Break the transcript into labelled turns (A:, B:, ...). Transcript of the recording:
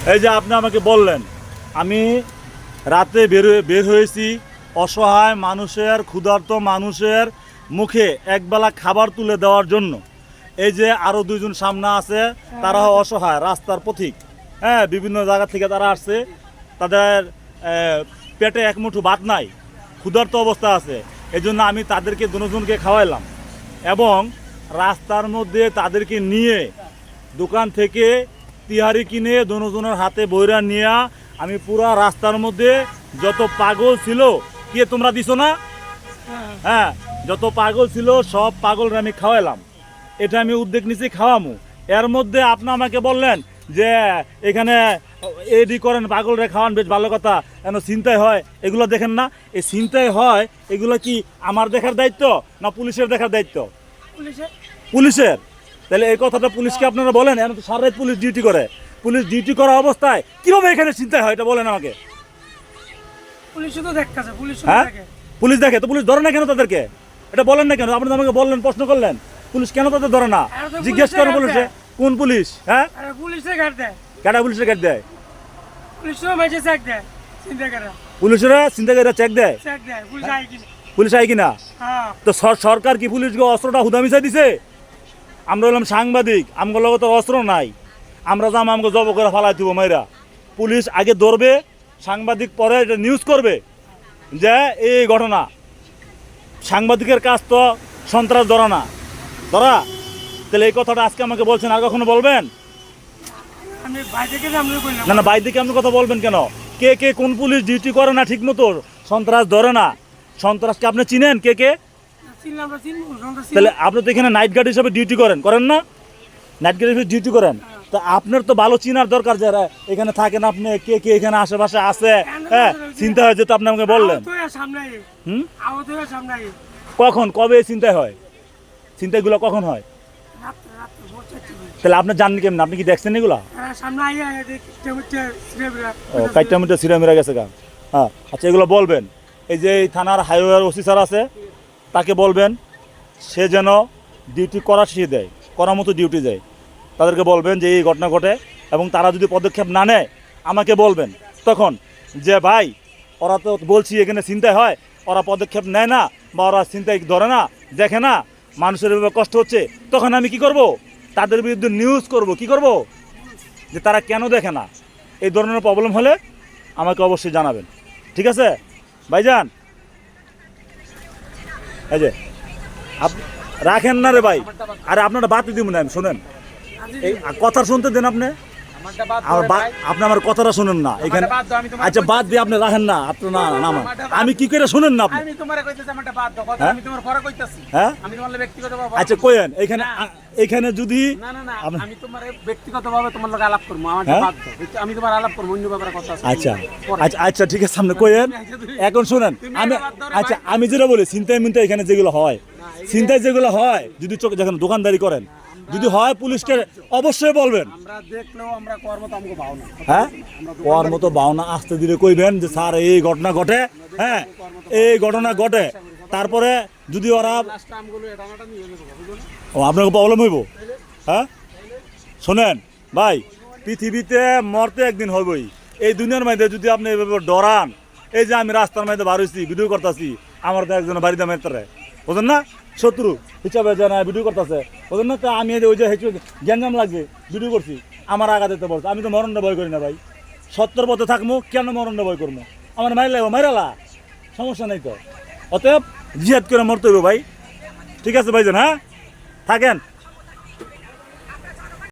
A: এই যে আপনি আমাকে বললেন আমি রাতে বের হয়েছি অসহায় মানুষের, ক্ষুধার্ত মানুষের মুখে একবেলা খাবার তুলে দেওয়ার জন্য। এই যে আরও দুইজন সামনে আছে, তারা অসহায়, রাস্তার পথিক, হ্যাঁ, বিভিন্ন জায়গা থেকে তারা আসছে, তাদের পেটে এক মুঠো ভাত নাই, ক্ষুধার্ত অবস্থা আছে। এই জন্য আমি তাদেরকে দুজনকে খাওয়াইলাম এবং রাস্তার মধ্যে তাদেরকে নিয়ে দোকান থেকে তিহারি কিনে দুজনের হাতে বইরা নিয়ে আমি পুরা রাস্তার মধ্যে যত পাগল ছিল, কে তোমরা দিছো না, হ্যাঁ, যত পাগল ছিল সব পাগলরা আমি খাওয়াইলাম। এটা আমি উদ্যোগ নিচ্ছি খাওয়ামু। এর মধ্যে আপনি আমাকে বললেন যে এখানে এডি করেন, পাগলরে খাওয়ান, বেশ ভালো কথা, কেন ছিনতাই হয় এগুলো দেখেন না? এই ছিনতাই হয় এগুলো কি আমার দেখার দায়িত্ব না পুলিশের দেখার দায়িত্ব? পুলিশের। তাহলে এই কথাটা পুলিশকে আপনারা বলেন, এখন তো সারা রাত পুলিশ ডিউটি করে, পুলিশ ডিউটি করা অবস্থায় কিভাবে এখানে ছিনতাই হয় এটা বলেন আমাকে। হ্যাঁ, পুলিশ দেখে তো পুলিশ ধরে না কেন তাদেরকে? এটা বলেন না কেন? আপনি তো আমাকে বললেন, প্রশ্ন করলেন, পুলিশ কেন তাদের ধরে না? জিজ্ঞেস করেন পুলিশে, কোন পুলিশ? হ্যাঁ, কেটা পুলিশের গাড়ি দেয়? পুলিশেরা চিন্তাকারীরা চেক দেয়? পুলিশ আয় কিনা? তো সরকার কি পুলিশকে অস্ত্রটা হুদামিশাই দিছে? আমরা হলাম সাংবাদিক, আমগুলো তো অস্ত্র নাই, আমরা যাম আমাকে জব করে ফালাই দিব মাইরা। পুলিশ আগে ধরবে, সাংবাদিক পরে এটা নিউজ করবে যে এই ঘটনা। সাংবাদিকের কাজ তো সন্ত্রাস ধরা না, ধরা। তাহলে এই কথাটা আজকে আমাকে বলছেন, আর কখনো বলবেন না? না, বাইরে থেকে আপনি কথা বলবেন কেন? কে কে কোন পুলিশ ডিউটি করে না ঠিক মতো, সন্ত্রাস ধরে না? সন্ত্রাসকে আপনি চিনেন কে কে? তাহলে আপনি তো এখানে নাইট গার্ড হিসেবে ডিউটি করেন না? নাইট গার্ড হিসেবে ডিউটি করেন, তা আপনার তো ভালো চিনার দরকার যারা এখানে থাকেন। আপনি কে কে এখানে আশেপাশে আছে, হ্যাঁ, চিন্তা হয় যেহেতু আপনি আমাকে বললেন। কখন, কবে চিন্তায় হয়? চিন্তাগুলো কখন হয়? তাহলে আপনি জাননি কেমন? আপনি কি দেখছেন এগুলা? কাইটা মিটার সিরামিরা গেছে গা। হ্যাঁ, আচ্ছা, এগুলো বলবেন। এই যে এই থানার হাইওয়ের ওসি স্যার আছে, তাকে বলবেন সে যেন ডিউটি করা শিখিয়ে দেয়, করার মতো ডিউটি দেয়। তাদেরকে বলবেন যে এই ঘটনা ঘটে, এবং তারা যদি পদক্ষেপ না নেয় আমাকে বলবেন তখন যে ভাই ওরা তো বলছি এখানে চিন্তায় হয়, ওরা পদক্ষেপ নেয় না বা ওরা চিন্তায় ধরে না, দেখে না মানুষের এভাবে কষ্ট হচ্ছে, তখন আমি কি করব? তাদের বিরুদ্ধে নিউজ করব। কি করব? যে তারা কেন দেখে না। এই ধরনের প্রবলেম হলে আমাকে অবশ্যই জানাবেন, ঠিক আছে ভাইজান? এই যে রাখেন না রে ভাই, আরে আপনারা বাদ দিব না, শোনেন, এই কথা শুনতে দেন আপনি। আপনি আমার কথাটা শুনেন না এখানে। আচ্ছা, বাদ দিয়ে আপনি রাখেন না, আপনি না না, আমি কি করে শুনেন না আপনি? হ্যাঁ, আচ্ছা কইেন এখানে, এখানে যদি
B: আমি তোমার ব্যক্তিগতভাবে তোমার লগে আলাপ করব, আমার বাদ দাও, আমি তোমার আলাপ করব, অন্য ব্যাপারে কথা আছে।
A: আচ্ছা আচ্ছা আচ্ছা, ঠিক আছে, সামনে কইেন। এখন শুনেন, আমি আচ্ছা আমি যেটা বলি, চিন্তায় মিন্তায় এখানে যেগুলো হয়, চিন্তায় যেগুলো হয়, যদি চোখে যখন দোকানদারি করেন, যদি হয় পুলিশকে অবশ্যই বলবেন।
B: আমরা দেখলেও আমরা কর্মত আমগো ভাওনা,
A: হ্যাঁ, কর্মত ভাওনা আসতে দিলে কইবেন যে স্যার এই ঘটনা ঘটে, হ্যাঁ, এই ঘটনা ঘটে। তারপরে যদি ওরা আপনাকে প্রবলেম হইব। হ্যাঁ, শোনেন ভাই, পৃথিবীতে মরতে একদিন হইবই। এই দুনিয়ার মধ্যে যদি আপনি এভাবে ডরান, এই যে আমি রাস্তার মধ্যে বার হইছি, ভিডিও করতেছি, আমার তো একজন বাড়িতে মেরতে, বুঝলেন না, শত্রু হিসাবে যে না ভিডিও করতেছে, বুঝলেন না, তো আমি ওই যে গ্যাঞ্জাম লাগছে ভিডিও করছি, আমার আগা দিতে বলছে। আমি তো মরণটা ভয় করি না ভাই, সত্যের পথে থাকবো, কেন মরণটা ভয় করবো? আমার মাইর লাগবো, মাইরালা, সমস্যা নেই তো। অতএব জিহাদ করে মরতে হইব ভাই, ঠিক আছে ভাইজান? হ্যাঁ, থাকেন।